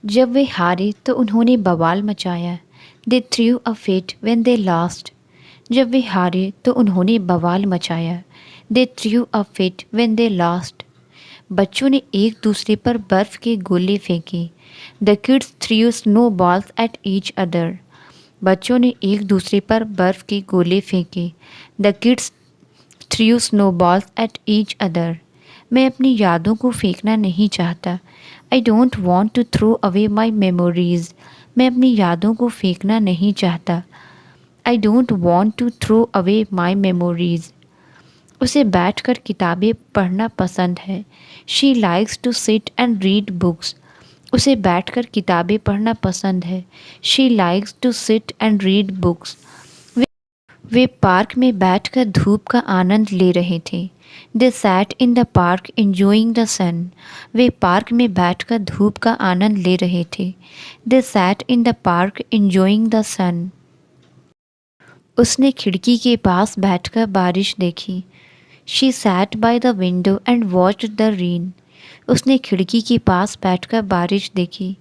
जब वे हारे तो उन्होंने बवाल मचाया। They threw a fit when they lost. जब वे हारे तो उन्होंने बवाल मचाया। They threw a fit when they lost. बच्चों ने एक दूसरे पर बर्फ के गोले फेंके। The kids threw snowballs at each other. बच्चों ने एक दूसरे पर बर्फ के गोले फेंके। The kids threw snowballs at each other. मैं अपनी यादों को फेंकना नहीं चाहता। I don't want to throw away my memories. मैं अपनी यादों को फेंकना नहीं चाहता। I don't want to throw away my memories. उसे बैठकर किताबें पढ़ना पसंद है। She likes to sit and read books. उसे बैठकर किताबें पढ़ना पसंद है। She likes to sit and read books. वे पार्क में बैठकर धूप का आनंद ले रहे थे। They sat in the park enjoying the sun. वे पार्क में बैठकर धूप का आनंद ले रहे थे। They sat in the park enjoying the sun. उसने खिड़की के पास बैठकर बारिश देखी। She sat by the window and watched the rain. उसने खिड़की के पास बैठकर बारिश देखी।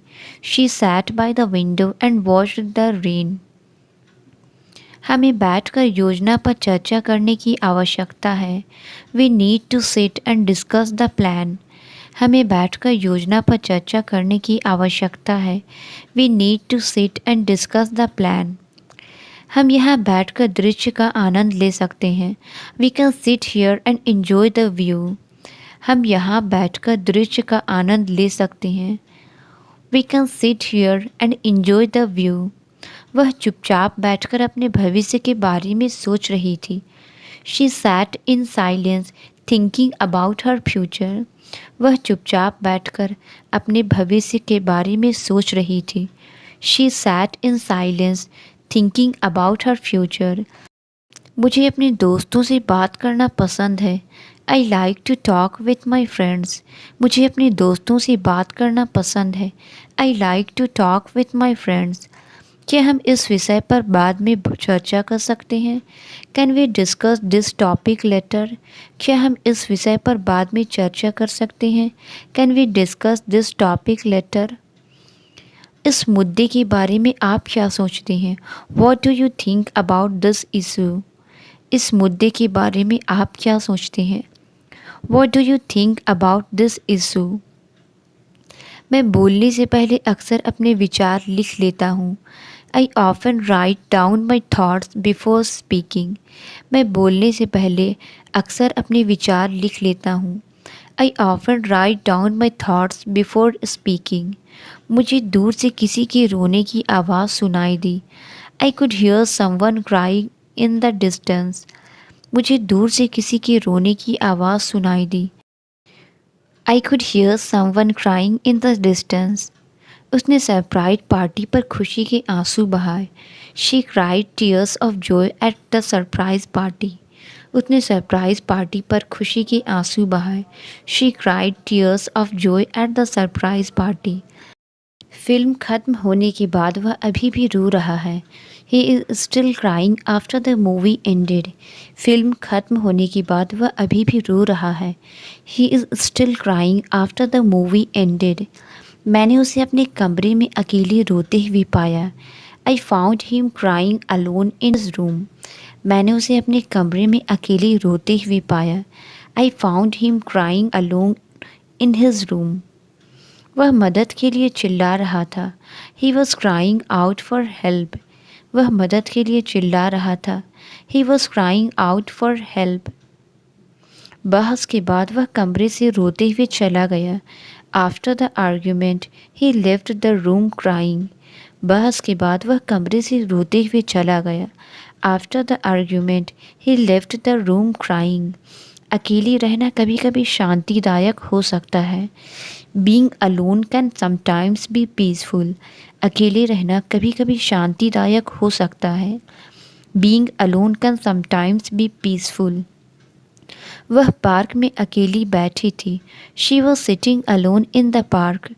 She sat by the window and watched the rain. हमें बैठकर योजना पर चर्चा करने की आवश्यकता है। We need to sit and discuss the plan. हमें बैठकर योजना पर चर्चा करने की आवश्यकता है। We need to sit and discuss the plan. हम यहाँ बैठकर दृश्य का आनंद ले सकते हैं। We can sit here and enjoy the view. हम यहाँ बैठकर दृश्य का आनंद ले सकते हैं। We can sit here and enjoy the view. वह चुपचाप बैठकर अपने भविष्य के बारे में सोच रही थी। She sat in silence thinking about her future. वह चुपचाप बैठकर अपने भविष्य के बारे में सोच रही थी। She sat in silence thinking about her future. मुझे अपने दोस्तों से बात करना पसंद है। I like to talk with my friends. मुझे अपने दोस्तों से बात करना पसंद है। I like to talk with my friends. क्या हम इस विषय पर बाद में चर्चा कर सकते हैं? Can we discuss this topic later? क्या हम इस विषय पर बाद में चर्चा कर सकते हैं? Can we discuss this topic later? इस मुद्दे के बारे में आप क्या सोचते हैं? What do you think about this issue? इस मुद्दे के बारे में आप क्या सोचते हैं? What do you think about this issue? मैं बोलने से पहले अक्सर अपने विचार लिख लेता हूँ। I often write down my thoughts before speaking. मैं बोलने से पहले अक्सर अपने विचार लिख लेता हूँ। I often write down my thoughts before speaking. मुझे दूर से किसी के रोने की आवाज़ सुनाई दी। I could hear someone crying in the distance. मुझे दूर से किसी के रोने की आवाज़ सुनाई दी। I could hear someone crying in the distance. उसने सरप्राइज पार्टी पर खुशी के आंसू बहाए। She cried tears of joy at the surprise party. उसने सरप्राइज पार्टी पर खुशी के आंसू बहाए। She cried tears of joy at the surprise party. Film खत्म होने के बाद वह अभी भी रो रहा है। He is still crying after the movie ended. Film खत्म होने के बाद वह अभी भी रो रहा है। He is still crying after the movie ended. मैंने उसे अपने कमरे में अकेले रोते हुए पाया। I found him crying alone in his room. मैंने उसे अपने कमरे में अकेले रोते हुए पाया। I found him crying alone in his room. वह मदद के लिए चिल्ला रहा था। He was crying out for help. वह मदद के लिए चिल्ला रहा था। He was crying out for help. बहस के बाद वह कमरे से रोते हुए चला गया। After the argument he left the room crying. बहस के बाद वह कमरे से रोते हुए चला गया। After the argument he left the room crying. अकेले रहना कभी कभी शांतिदायक हो सकता है। Being alone can sometimes be peaceful. अकेले रहना कभी कभी शांतिदायक हो सकता है। Being alone can sometimes be peaceful. वह पार्क में अकेली बैठी थी। She was sitting alone in the park.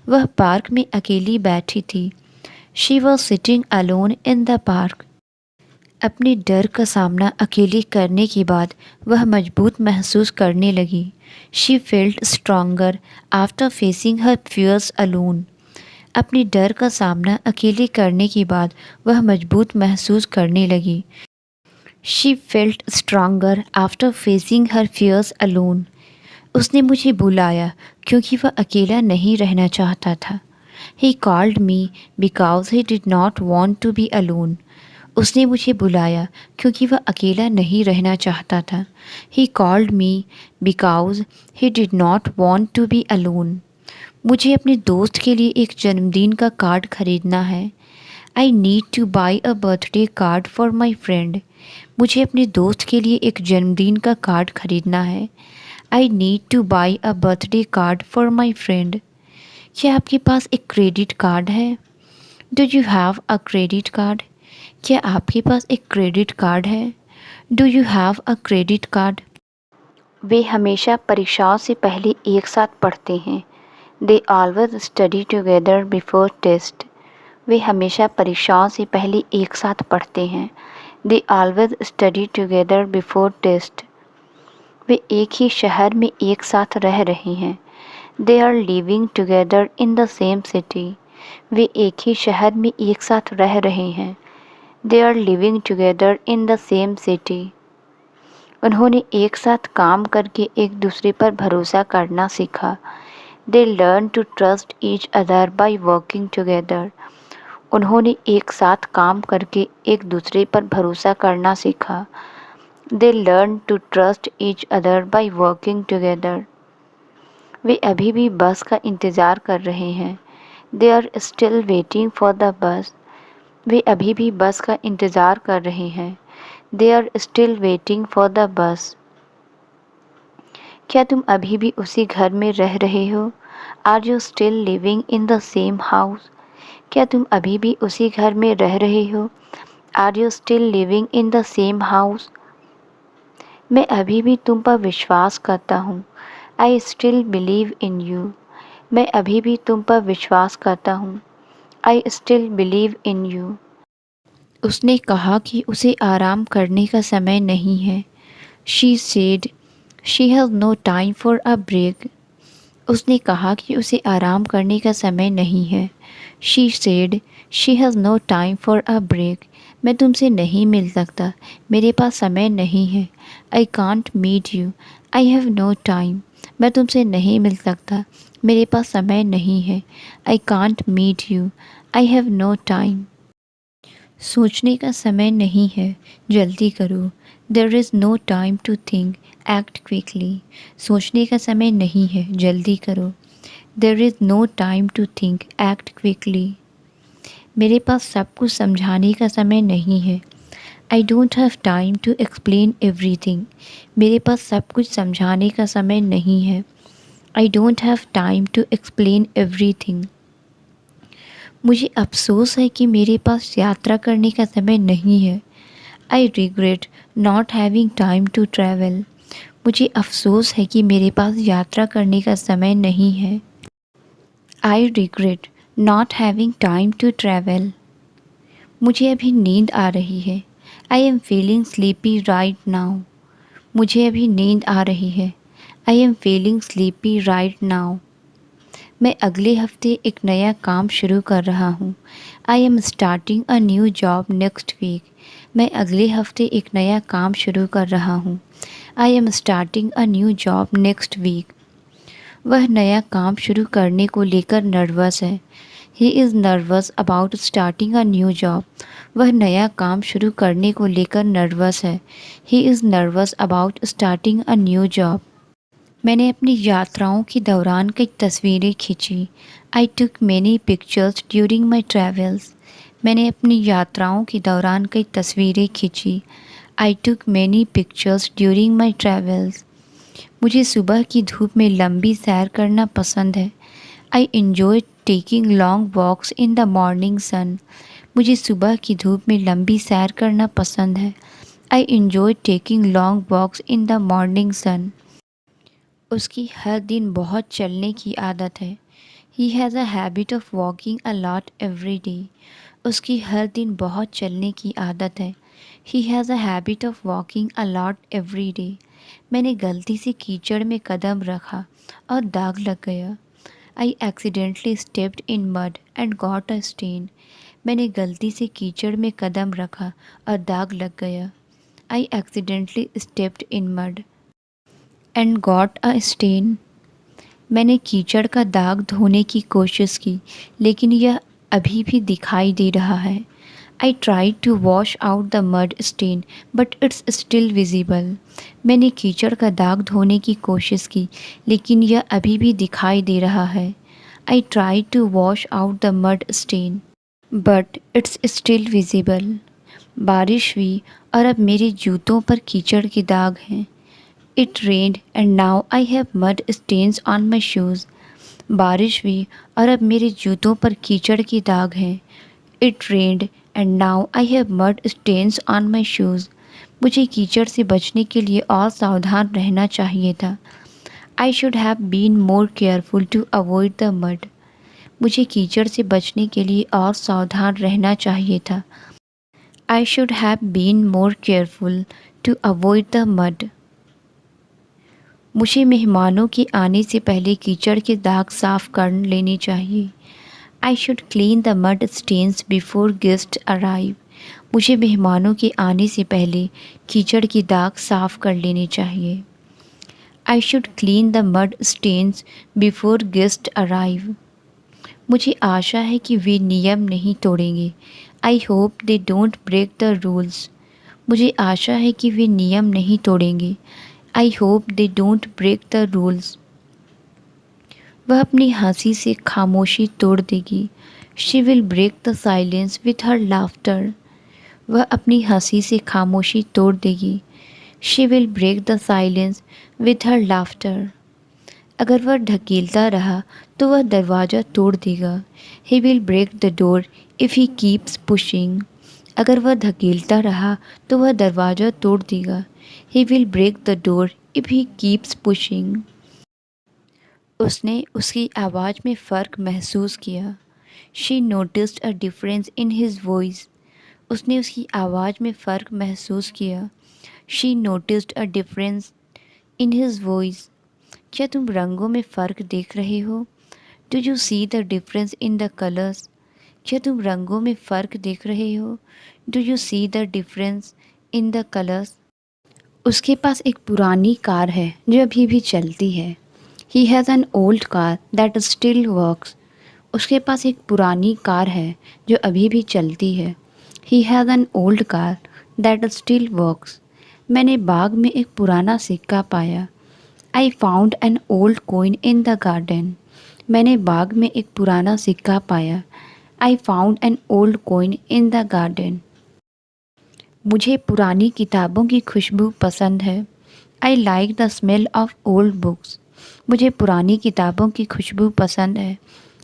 वह पार्क में अकेली बैठी थी। She was sitting alone in the park. अपने डर का सामना अकेले करने के बाद वह मजबूत महसूस करने लगी। She felt stronger after facing her fears alone. अपने डर का सामना अकेले करने के बाद वह मजबूत महसूस करने लगी। She felt stronger after facing her fears alone. उसने मुझे बुलाया क्योंकि वह अकेला नहीं रहना चाहता था। He called me because he did not want to be alone. उसने मुझे बुलाया क्योंकि वह अकेला नहीं रहना चाहता था। He called me because he did not want to be alone. मुझे अपने दोस्त के लिए एक जन्मदिन का कार्ड खरीदना है। I need to buy a birthday card for my friend. मुझे अपने दोस्त के लिए एक जन्मदिन का कार्ड खरीदना है। I need to buy a birthday card for my friend. क्या आपके पास एक क्रेडिट कार्ड है? Do you have a credit card? क्या आपके पास एक क्रेडिट कार्ड है? Do you have a credit card? वे हमेशा परीक्षाओं से पहले एक साथ पढ़ते हैं। They always study together before test. वे हमेशा परीक्षाओं से पहले एक साथ पढ़ते हैं। They always study together before test. वे एक ही शहर में एक साथ रह रहे हैं। They are living together in the same city. वे एक ही शहर में एक साथ रह रहे हैं। They are living together in the same city. उन्होंने एक साथ काम करके एक दूसरे पर भरोसा करना सीखा। They learn to trust each other by working together. उन्होंने एक साथ काम करके एक दूसरे पर भरोसा करना सीखा। They learn to trust each other by working together. वे अभी भी बस का इंतज़ार कर रहे हैं। They are still waiting for the bus. वे अभी भी बस का इंतज़ार कर रहे हैं। They are still waiting for the bus. क्या तुम अभी भी उसी घर में रह रहे हो? Are you still living in the same house? क्या तुम अभी भी उसी घर में रह रहे हो? Are you still living in the same house? मैं अभी भी तुम पर विश्वास करता हूँ। I still believe in you. मैं अभी भी तुम पर विश्वास करता हूँ। I still believe in you. उसने कहा कि उसे आराम करने का समय नहीं है। She said she has no time for a break. उसने कहा कि उसे आराम करने का समय नहीं है। She said she has no time for a break. मैं तुमसे नहीं मिल सकता, मेरे पास समय नहीं है। I can't meet you, I have no time. मैं तुमसे नहीं मिल सकता, मेरे पास समय नहीं है। I can't meet you, I have no time. सोचने का समय नहीं है, जल्दी करो। There is no time to think, act quickly. सोचने का समय नहीं है, जल्दी करो। There is no time to think, act quickly. मेरे पास सब कुछ समझाने का समय नहीं है। I don't have time to explain everything. मेरे पास सब कुछ समझाने का समय नहीं है। I don't have time to explain everything. मुझे अफसोस है कि मेरे पास यात्रा करने का समय नहीं है। I regret not having time to travel. मुझे अफसोस है कि मेरे पास यात्रा करने का समय नहीं है। I regret not having time to travel. मुझे अभी नींद आ रही है। I am feeling sleepy right now. मुझे अभी नींद आ रही है। I am feeling sleepy right now. मैं अगले हफ्ते एक नया काम शुरू कर रहा हूँ। I am starting a new job next week. मैं अगले हफ्ते एक नया काम शुरू कर रहा हूँ। I am starting a new job next week. वह नया काम शुरू करने को लेकर नर्वस है। He is nervous about starting a new job. वह नया काम शुरू करने को लेकर नर्वस है। He is nervous about starting a new job. मैंने अपनी यात्राओं के दौरान कई तस्वीरें खींची। I took many pictures during my travels. मैंने अपनी यात्राओं के दौरान कई तस्वीरें खींची। I took many pictures during my travels. मुझे सुबह की धूप में लंबी सैर करना पसंद है। I enjoy taking long walks in the morning sun. मुझे सुबह की धूप में लंबी सैर करना पसंद है। I enjoy taking long walks in the morning sun. उसकी हर दिन बहुत चलने की आदत है। He has a habit of walking a lot every day. उसकी हर दिन बहुत चलने की आदत है। He has a habit of walking a lot every day. मैंने गलती से कीचड़ में कदम रखा और दाग लग गया। I accidentally stepped in mud and got a stain. मैंने गलती से कीचड़ में कदम रखा और दाग लग गया. I accidentally stepped in mud and got a stain. मैंने कीचड़ का दाग धोने की कोशिश की, लेकिन यह अभी भी दिखाई दे रहा है. I tried to wash out the mud stain, but it's still visible. मैंने कीचड़ का दाग धोने की कोशिश की, लेकिन यह अभी भी दिखाई दे रहा है. I tried to wash out the mud stain, but it's still visible. बारिश हुई और अब मेरे जूतों पर कीचड़ के दाग हैं. It rained and now I have mud stains on my shoes. बारिश हुई और अब मेरे जूतों पर कीचड़ के दाग हैं. It rained and now I have mud stains on my shoes. मुझे कीचड़ से बचने के लिए और सावधान रहना चाहिए था. I should have been more careful to avoid the mud. मुझे कीचड़ से बचने के लिए और सावधान रहना चाहिए था. I should have been more careful to avoid the mud. मुझे मेहमानों के आने से पहले कीचड़ के दाग साफ कर लेने चाहिए. I should clean the mud stains before guests arrive. मुझे मेहमानों के आने से पहले कीचड़ की दाग साफ कर लेने चाहिए. I should clean the mud stains before guests arrive. मुझे आशा है कि वे नियम नहीं तोड़ेंगे. I hope they don't break the rules. मुझे आशा है कि वे नियम नहीं तोड़ेंगे. I hope they don't break the rules. वह अपनी हंसी से खामोशी तोड़ देगी. She will break the silence with her laughter. वह अपनी हंसी से खामोशी तोड़ देगी. She will break the silence with her laughter. अगर वह ढकेलता रहा तो वह दरवाज़ा तोड़ देगा. He will break the door if he keeps pushing. अगर वह धकेलता रहा तो वह दरवाज़ा तोड़ देगा. He will break the door if he keeps pushing. उसने उसकी आवाज़ में फ़र्क महसूस किया. She noticed a difference in his voice. उसने उसकी आवाज़ में फ़र्क महसूस किया. She noticed a difference in his voice. क्या तुम रंगों में फ़र्क देख रहे हो? Do you see the difference in the colors? क्या तुम रंगों में फ़र्क देख रहे हो? Do you see the difference in the colors? उसके पास एक पुरानी कार है जो अभी भी चलती है. He has an old car that still works. उसके पास एक पुरानी कार है जो अभी भी चलती है. He has an old car that still works. मैंने बाग में एक पुराना सिक्का पाया. I found an old coin in the garden. मैंने बाग में एक पुराना सिक्का पाया. I found an old coin in the garden. मुझे पुरानी किताबों की खुशबू पसंद है. I like the smell of old books. मुझे पुरानी किताबों की खुशबू पसंद है.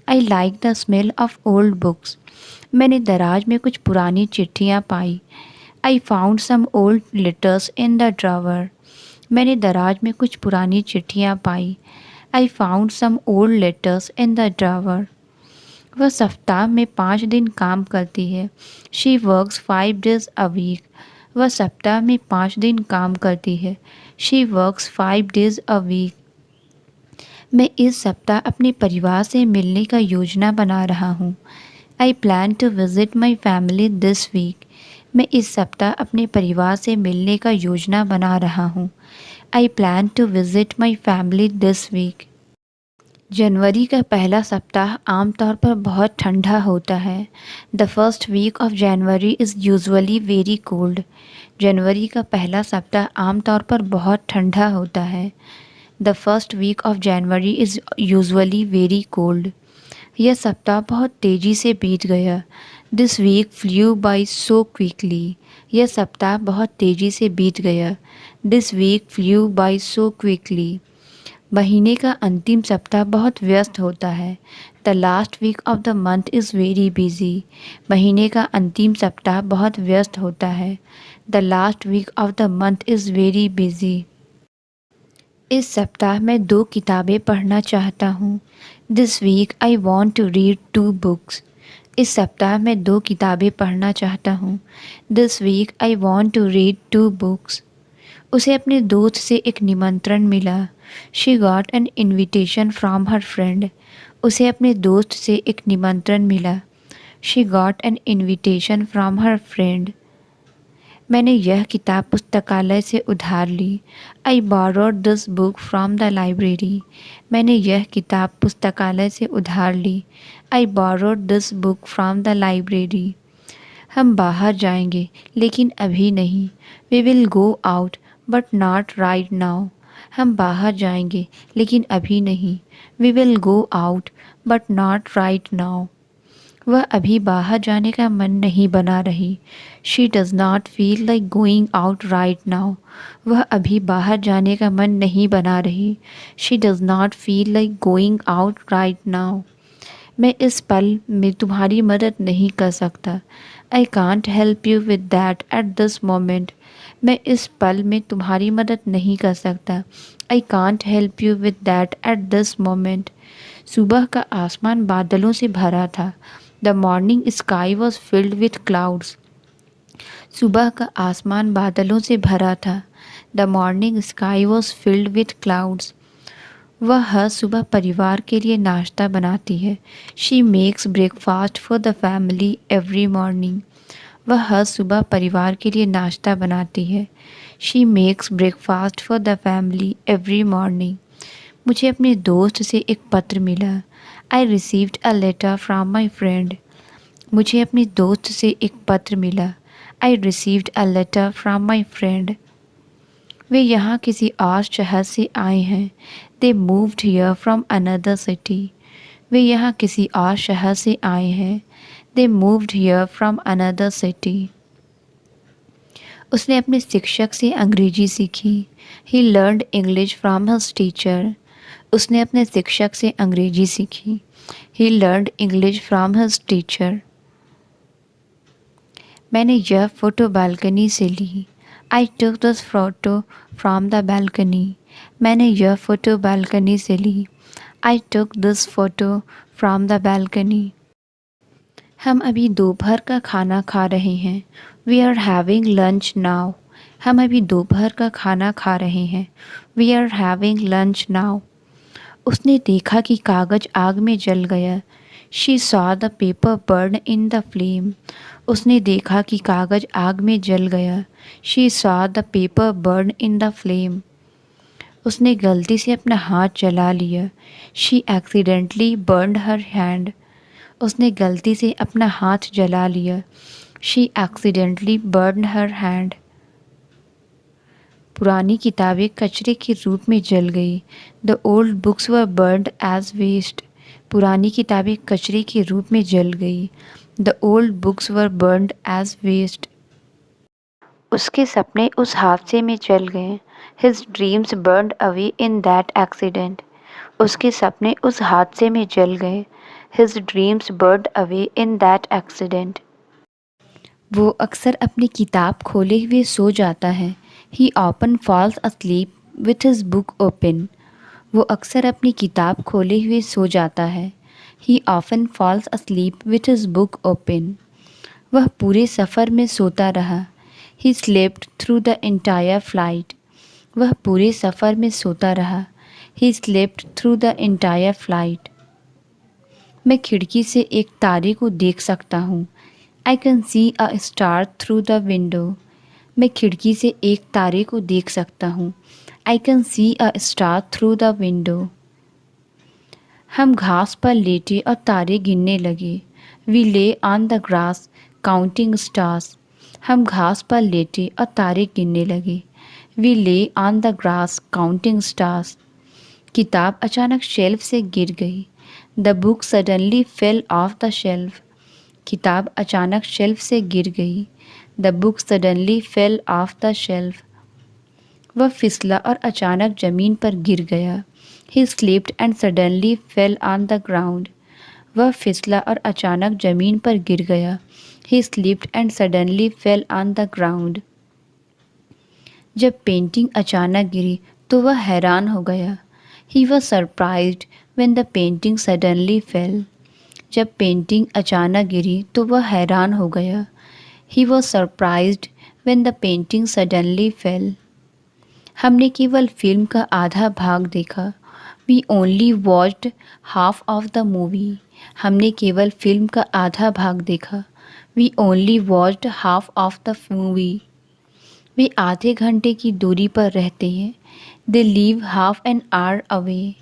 I like the smell of old books. मैंने दराज में कुछ पुरानी चिट्ठियाँ पाई. I found some old letters in the drawer. मैंने दराज में कुछ पुरानी चिट्ठियाँ पाई. I found some old letters in the drawer. वह सप्ताह में 5 दिन काम करती है. She works 5 days a week. वह सप्ताह में 5 दिन काम करती है. She works 5 days a week. मैं इस सप्ताह अपने परिवार से मिलने का योजना बना रहा हूँ. I plan to visit my family this week. मैं इस सप्ताह अपने परिवार से मिलने का योजना बना रहा हूँ. I plan to visit my family this week. जनवरी का पहला सप्ताह आमतौर पर बहुत ठंडा होता है. The first week of January is usually very cold. जनवरी का पहला सप्ताह आमतौर पर बहुत ठंडा होता है. The first week of January is usually very cold. यह सप्ताह बहुत तेज़ी से बीत गया. This week flew by so quickly. यह सप्ताह बहुत तेज़ी से बीत गया. This week flew by so quickly. महीने का अंतिम सप्ताह बहुत व्यस्त होता है. The last week of the month is very busy. महीने का अंतिम सप्ताह बहुत व्यस्त होता है. The last week of the month is very busy. इस सप्ताह मैं 2 किताबें पढ़ना चाहता हूँ. This week I want to read 2 books. इस सप्ताह मैं 2 किताबें पढ़ना चाहता हूँ. This week I want to read 2 books. उसे अपने दोस्त से एक निमंत्रण मिला. She got an invitation from her friend. उसे अपने दोस्त से एक निमंत्रण मिला। She got an invitation from her friend. मैंने यह किताब पुस्तकालय से उधार ली। I borrowed this book from the library. मैंने यह किताब पुस्तकालय से उधार ली। I borrowed this book from the library. हम बाहर जाएंगे लेकिन अभी नहीं। We will go out but not right now. हम बाहर जाएंगे लेकिन अभी नहीं। We will go out but not right now. वह अभी बाहर जाने का मन नहीं बना रही। She does not feel like going out right now. वह अभी बाहर जाने का मन नहीं बना रही। She does not feel like going out right now. मैं इस पल में तुम्हारी मदद नहीं कर सकता। I can't help you with that at this moment. मैं इस पल में तुम्हारी मदद नहीं कर सकता। I can't help you with that at this moment. सुबह का आसमान बादलों से भरा था। The morning sky was filled with clouds. सुबह का आसमान बादलों से भरा था। The morning sky was filled with clouds. वह हर सुबह परिवार के लिए नाश्ता बनाती है। She makes breakfast for the family every morning. वह हर सुबह परिवार के लिए नाश्ता बनाती है। She makes breakfast for the family every morning. मुझे अपने दोस्त से एक पत्र मिला। I received a letter from my friend. मुझे अपने दोस्त से एक पत्र मिला। I received a letter from my friend. वे यहाँ किसी और शहर से आए हैं। They moved here from another city. वे यहाँ किसी और शहर से आए हैं। They moved here from another city. उसने अपने शिक्षक से अंग्रेजी सीखी। He learned English from his teacher. उसने अपने शिक्षक से अंग्रेजी सीखी। He learned English from his teacher. मैंने यह फ़ोटो बालकनी से ली। I took this photo from the balcony. मैंने यह फ़ोटो बालकनी से ली। I took this photo from the balcony. हम अभी दोपहर का खाना खा रहे हैं। We are having lunch now. हम अभी दोपहर का खाना खा रहे हैं। We are having lunch now. उसने देखा कि कागज़ आग में जल गया। She saw the paper burn in the flame. उसने देखा कि कागज़ आग में जल गया। She saw the paper burn in the flame. उसने गलती से अपना हाथ जला लिया। She accidentally burned her hand. उसने गलती से अपना हाथ जला लिया। She accidentally burned her hand. पुरानी किताबें कचरे के रूप में जल गई। The old books were burned as waste. पुरानी किताबें कचरे के रूप में जल गई। The old books were burned as waste. उसके सपने उस हादसे में जल गए। His dreams burned away in that accident. उसके सपने उस हादसे में जल गए। His dreams burned away in that accident. वो अक्सर अपनी किताब खोले हुए सो जाता है। He often falls asleep with his book open. वो अक्सर अपनी किताब खोले हुए सो जाता है। He often falls asleep with his book open. वह पूरे सफ़र में सोता रहा। He slept through the entire flight. वह पूरे सफ़र में सोता रहा। He slept through the entire flight. मैं खिड़की से एक तारे को देख सकता हूँ। I can see a star through the window. मैं खिड़की से एक तारे को देख सकता हूँ। I can see a star through the window. हम घास पर लेटे और तारे गिनने लगे। वी ले on the grass counting stars. हम घास पर लेटे और तारे गिनने लगे। वी ले on the grass counting stars. किताब अचानक शेल्फ से गिर गई। The book suddenly fell off the shelf. किताब अचानक शेल्फ से गिर गई। The book suddenly fell off the shelf. वह फिसला और अचानक ज़मीन पर गिर गया। ही slipped and suddenly fell on the ground. वह फिसला और अचानक ज़मीन पर गिर गया। ही slipped and suddenly fell on the ground. जब पेंटिंग अचानक गिरी तो वह हैरान हो गया। He was surprised when the painting suddenly fell. जब पेंटिंग अचानक गिरी तो वह हैरान हो गया। He was surprised when the painting suddenly fell. हमने केवल फिल्म का आधा भाग देखा। We only watched half of the movie. हमने केवल फिल्म का आधा भाग देखा। We only watched half of the movie. वे आधे घंटे की दूरी पर रहते हैं। They live half an hour away.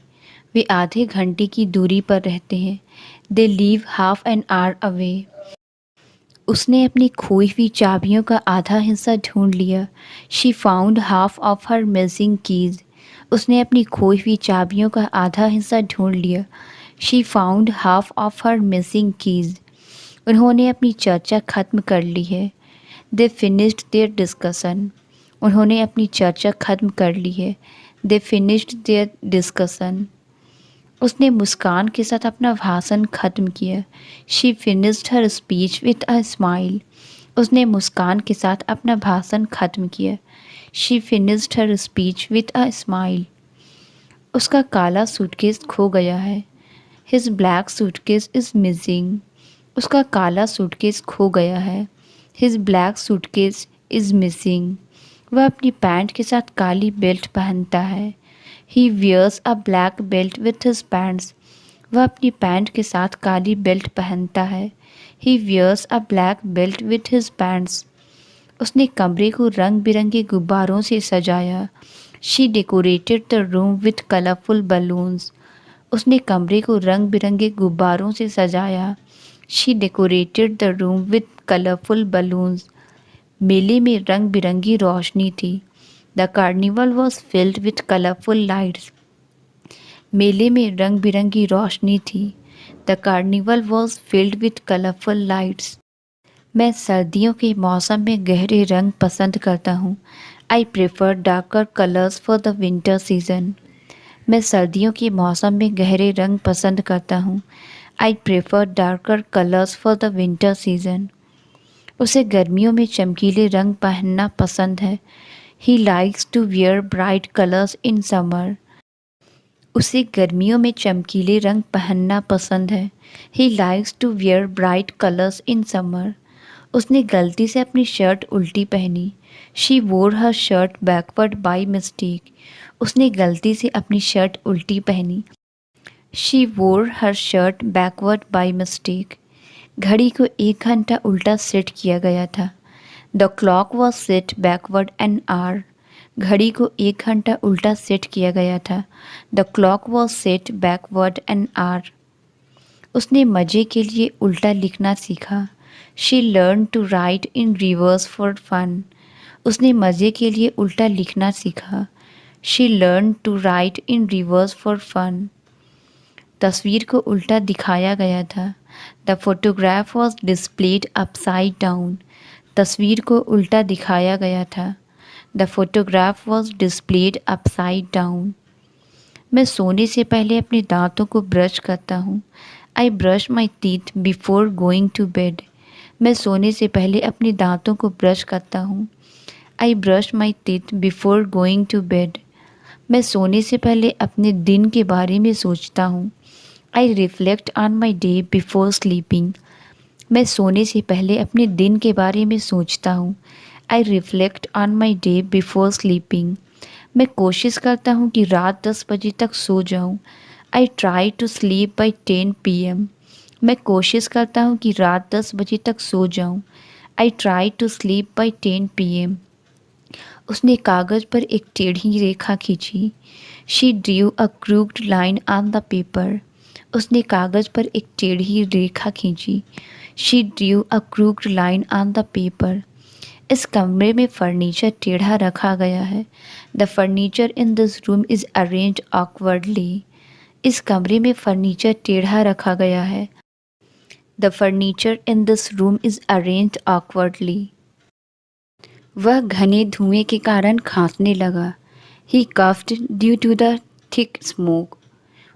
वे आधे घंटे की दूरी पर रहते हैं। They live half an hour away. उसने अपनी खोई हुई चाबियों का आधा हिस्सा ढूंढ लिया। She found half of her missing keys. उसने अपनी खोई हुई चाबियों का आधा हिस्सा ढूंढ लिया। She found half of her missing keys. उन्होंने अपनी चर्चा ख़त्म कर ली है। They finished their discussion. उन्होंने अपनी चर्चा ख़त्म कर ली है। They finished their discussion. उसने मुस्कान के साथ अपना भाषण ख़त्म किया। She finished her speech with a smile. उसने मुस्कान के साथ अपना भाषण ख़त्म किया। She finished her speech with a smile. उसका काला सूटकेस खो गया है। His black suitcase is missing. उसका काला सूटकेस खो गया है। His black suitcase is missing. वह अपनी पैंट के साथ काली बेल्ट पहनता है। He wears a black belt with his pants. वह अपनी पैंट के साथ काली बेल्ट पहनता है। He wears a black belt with his pants. उसने कमरे को रंग बिरंगे गुब्बारों से सजाया। She decorated the room with colourful balloons. उसने कमरे को रंग बिरंगे गुब्बारों से सजाया। She decorated the room with colourful balloons. मेले में रंग बिरंगी रोशनी थी। The carnival was filled with colourful lights. मेले में रंग बिरंगी रोशनी थी। The carnival was filled with colourful lights. मैं सर्दियों के मौसम में गहरे रंग पसंद करता हूँ। I prefer darker colours for the winter season. मैं सर्दियों के मौसम में गहरे रंग पसंद करता हूँ। I prefer darker colours for the winter season. उसे गर्मियों में चमकीले रंग पहनना पसंद है। He likes to wear bright colours in summer. उसे गर्मियों में चमकीले रंग पहनना पसंद है। He likes to wear bright colours in summer. उसने गलती से अपनी शर्ट उल्टी पहनी। She wore her shirt backward by mistake. उसने गलती से अपनी शर्ट उल्टी पहनी। She wore her shirt backward by mistake. घड़ी को 1 घंटा उल्टा सेट किया गया था। The clock was set backward an hour. घड़ी को 1 घंटा उल्टा सेट किया गया था। The clock was set backward an hour. उसने मज़े के लिए उल्टा लिखना सीखा। She learn to write in reverse for fun. उसने मज़े के लिए उल्टा लिखना सीखा। She learn to write in reverse for fun. तस्वीर को उल्टा दिखाया गया था। The photograph was displayed upside down. तस्वीर को उल्टा दिखाया गया था। The photograph was displayed upside down. मैं सोने से पहले अपने दांतों को ब्रश करता हूँ। I brush my teeth before going to bed. मैं सोने से पहले अपने दांतों को ब्रश करता हूँ। I brush my teeth before going to bed. मैं सोने से पहले अपने दिन के बारे में सोचता हूँ। I reflect on my day before sleeping. मैं सोने से पहले अपने दिन के बारे में सोचता हूँ। I reflect on my day before sleeping. मैं कोशिश करता हूँ कि रात 10 बजे तक सो जाऊँ। I try to sleep by 10 PM। मैं कोशिश करता हूँ कि रात 10 बजे तक सो जाऊँ। I try to sleep by 10 PM। उसने कागज़ पर एक टेढ़ी रेखा खींची। She drew a crooked line on the paper. उसने कागज़ पर एक टेढ़ी रेखा खींची। She drew a crooked line on the paper. इस कमरे में फर्नीचर टेढ़ा रखा गया है। The furniture in this room is arranged awkwardly. इस कमरे में फर्नीचर टेढ़ा रखा गया है। The furniture in this room is arranged awkwardly. वह घने धुएं के कारण खांसने लगा। He coughed due to the thick smoke.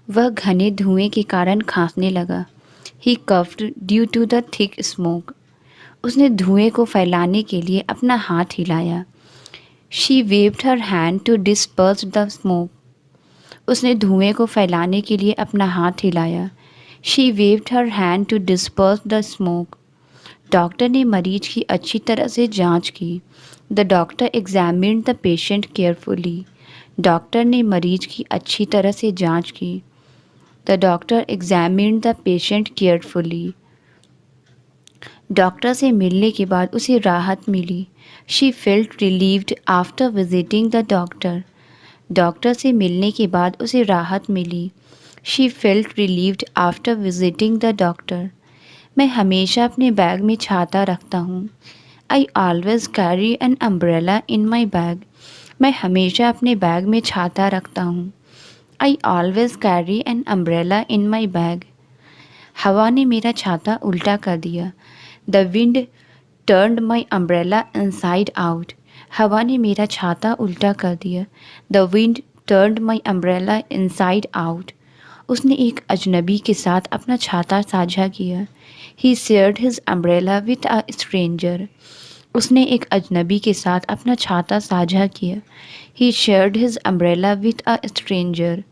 वह घने धुएं के कारण खांसने लगा। He coughed due to the thick smoke. उसने धुएं को फैलाने के लिए अपना हाथ हिलाया। She waved her hand to disperse the smoke. उसने धुएं को फैलाने के लिए अपना हाथ हिलाया। She waved her hand to disperse the smoke. Doctor ने मरीज की अच्छी तरह से जांच की। The doctor examined the patient carefully. Doctor ने मरीज की अच्छी तरह से जांच की। The doctor examined the patient carefully. Doctor से मिलने के बाद उसे राहत मिली। She felt relieved after visiting the doctor. Doctor से मिलने के बाद उसे राहत मिली। She felt relieved after visiting the doctor. मैं हमेशा अपने बैग में छाता रखता हूँ। I always carry an umbrella in my bag. मैं हमेशा अपने बैग में छाता रखता हूँ। I always carry an umbrella in my bag. हवा ने मेरा छाता उल्टा कर दिया। The wind turned my umbrella inside out. हवा ने मेरा छाता उल्टा कर दिया। The wind turned my umbrella inside out. उसने एक अजनबी के साथ अपना छाता साझा किया। He shared his umbrella with a stranger. उसने एक अजनबी के साथ अपना छाता साझा किया। He shared his umbrella with a stranger.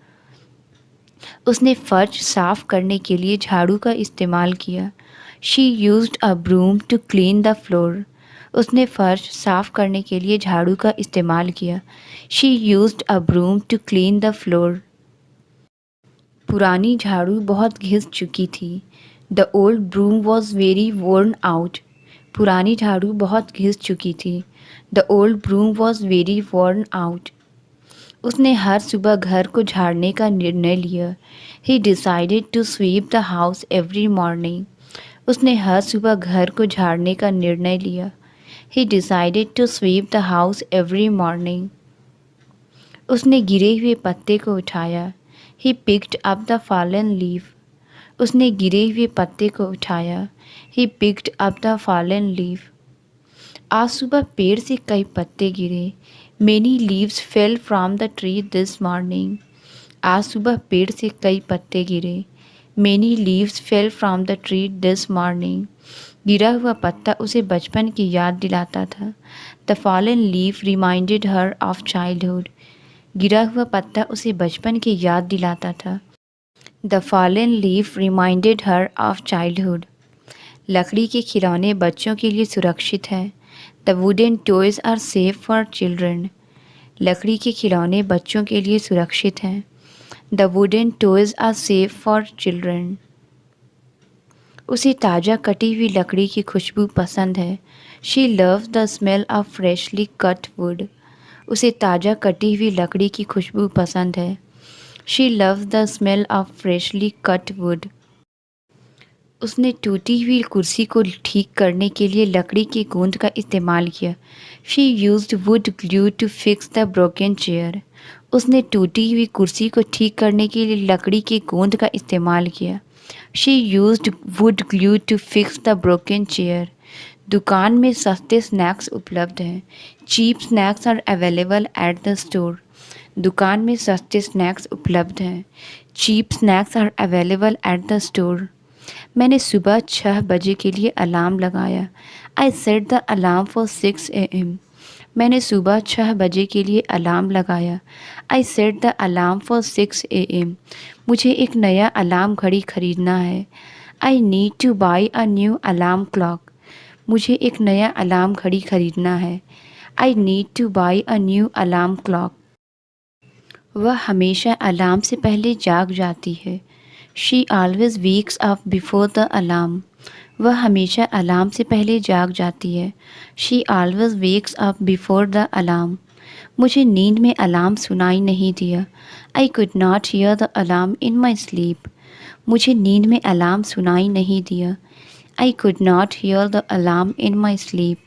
उसने फर्श साफ करने के लिए झाड़ू का इस्तेमाल किया। She used a broom to clean the floor. उसने फर्श साफ करने के लिए झाड़ू का इस्तेमाल किया। She used a broom to clean the floor. पुरानी झाड़ू बहुत घिस चुकी थी। The old broom was very worn out. पुरानी झाड़ू बहुत घिस चुकी थी। The old broom was very worn out. उसने हर सुबह घर को झाड़ने का निर्णय लिया। He decided to sweep the house every morning. उसने हर सुबह घर को झाड़ने का निर्णय लिया। He decided to sweep the house every morning. उसने गिरे हुए पत्ते को उठाया। He picked up the fallen leaf. उसने गिरे हुए पत्ते को उठाया। He picked up the fallen leaf. आज सुबह पेड़ से कई पत्ते गिरे। Many leaves fell from the tree this morning. आज सुबह पेड़ से कई पत्ते गिरे। Many leaves fell from the tree this morning. गिरा हुआ पत्ता उसे बचपन की याद दिलाता था। The fallen leaf reminded her of childhood. गिरा हुआ पत्ता उसे बचपन की याद दिलाता था। The fallen leaf reminded her of childhood. लकड़ी के खिलौने बच्चों के लिए सुरक्षित हैं। The wooden toys are safe for children. लकड़ी के खिलौने बच्चों के लिए सुरक्षित हैं। The wooden toys are safe for children. उसे ताज़ा कटी हुई लकड़ी की खुशबू पसंद है। She loves the smell of freshly cut wood. उसे ताज़ा कटी हुई लकड़ी की खुशबू पसंद है। She loves the smell of freshly cut would. उसने टूटी हुई कुर्सी को ठीक करने के लिए लकड़ी की गोंद का इस्तेमाल किया। She used wood glue to fix the broken chair. उसने टूटी हुई कुर्सी को ठीक करने के लिए लकड़ी की गोंद का इस्तेमाल किया। She used wood glue to fix the broken chair. दुकान में सस्ते स्नैक्स उपलब्ध हैं। Cheap snacks are available at the store. दुकान में सस्ते स्नैक्स उपलब्ध हैं। Cheap snacks are available at the store. मैंने सुबह 6 बजे के लिए अलार्म लगाया। I set the alarm for 6 AM। मैंने सुबह 6 बजे के लिए अलार्म लगाया। I set the alarm for 6 AM। मुझे एक नया अलार्म घड़ी खरीदना है। I need to buy a new alarm clock. मुझे एक नया अलार्म घड़ी खरीदना है। I need to buy a new alarm clock. वह हमेशा अलार्म से पहले जाग जाती है। She always wakes up before the alarm. वह हमेशा अलार्म से पहले जाग जाती है। She always wakes up before the alarm. मुझे नींद में अलार्म सुनाई नहीं दिया। I could not here the alarm in my sleep. मुझे नींद में अलार्म सुनाई नहीं दिया। I could not here the alarm in my sleep.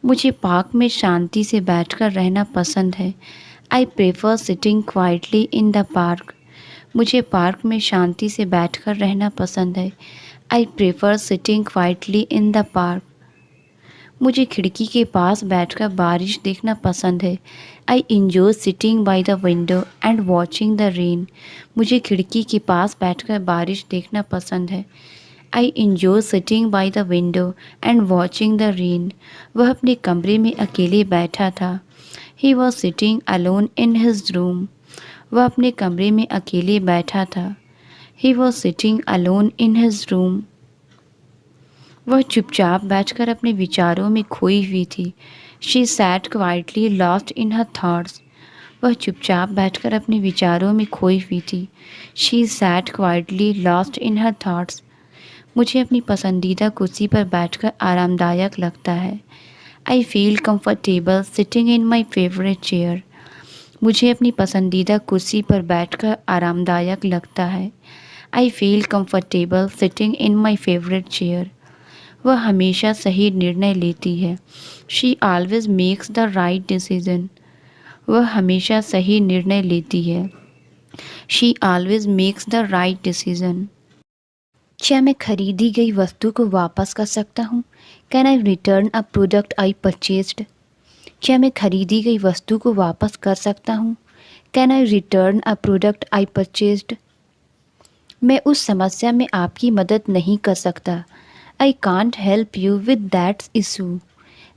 मुझे पार्क में शांति से बैठकर रहना पसंद है। I prefer sitting quietly in the park. मुझे पार्क में शांति से बैठकर रहना पसंद है। I prefer sitting quietly in the park. मुझे खिड़की के पास बैठकर बारिश देखना पसंद है। I enjoy sitting bye the window and watching the rain. मुझे खिड़की के पास बैठकर बारिश देखना पसंद है। I enjoy sitting bye the window and watching the rain. वह अपने कमरे में अकेले बैठा था। He was sitting alone in his room. वह अपने कमरे में अकेले बैठा था। He was sitting alone in his room. वह चुपचाप बैठकर अपने विचारों में खोई हुई थी। She set quietly lost in her thoughts. वह चुपचाप बैठकर अपने विचारों में खोई हुई थी। She set quietly lost in her thoughts. मुझे अपनी पसंदीदा कुर्सी पर बैठकर आरामदायक लगता है। I feel comfortable sitting in my favourite chair. मुझे अपनी पसंदीदा कुर्सी पर बैठकर आरामदायक लगता है। I feel comfortable sitting in my favourite chair. वह हमेशा सही निर्णय लेती है। She always makes the right decision. वह हमेशा सही निर्णय लेती है। She always makes the right decision. क्या मैं खरीदी गई वस्तु को वापस कर सकता हूँ? Can I return a product I purchased? क्या मैं खरीदी गई वस्तु को वापस कर सकता हूँ? Can I return a product I purchased? मैं उस समस्या में आपकी मदद नहीं कर सकता। I can't help you with that issue.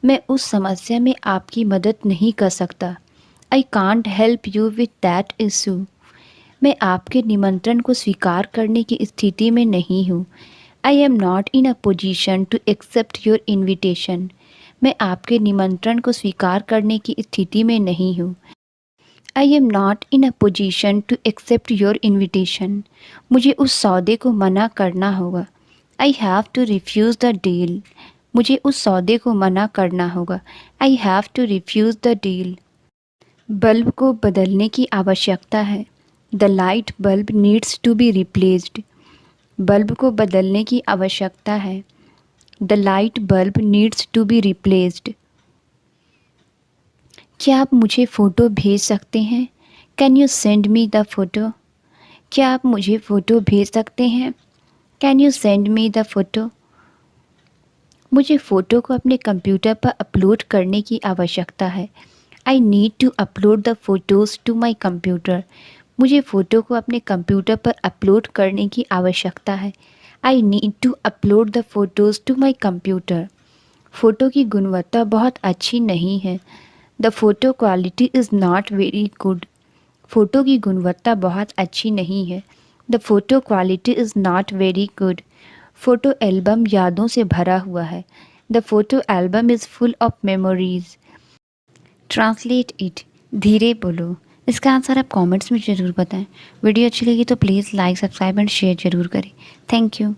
मैं उस समस्या में आपकी मदद नहीं कर सकता। I can't help you with that issue. मैं आपके निमंत्रण को स्वीकार करने की स्थिति में नहीं हूँ। I am not in a position to accept your invitation. मैं आपके निमंत्रण को स्वीकार करने की स्थिति में नहीं हूँ। I am not in a position to accept your invitation. मुझे उस सौदे को मना करना होगा। I have to refuse the deal. मुझे उस सौदे को मना करना होगा। I have to refuse the deal. Bulb को बदलने की आवश्यकता है। The light bulb needs to be replaced. Bulb को बदलने की आवश्यकता है। The light bulb needs to be replaced. क्या आप मुझे फ़ोटो भेज सकते हैं? Can you send me the photo? क्या आप मुझे फ़ोटो भेज सकते हैं? Can you send me the photo? मुझे फ़ोटो को अपने कंप्यूटर पर अपलोड करने की आवश्यकता है। I need to upload the photos to my computer. मुझे फ़ोटो को अपने कंप्यूटर पर अपलोड करने की आवश्यकता है। I need to upload the photos to my computer. Photo की गुणवत्ता बहुत अच्छी नहीं है। The photo quality is not very good. Photo की गुणवत्ता बहुत अच्छी नहीं है। The photo quality is not very good. Photo album यादों से भरा हुआ है। The photo album is full of memories. Translate it. धीरे बोलो। इसका आंसर आप कमेंट्स में ज़रूर बताएं। वीडियो अच्छी लगी तो please like, subscribe and share ज़रूर करें। Thank you.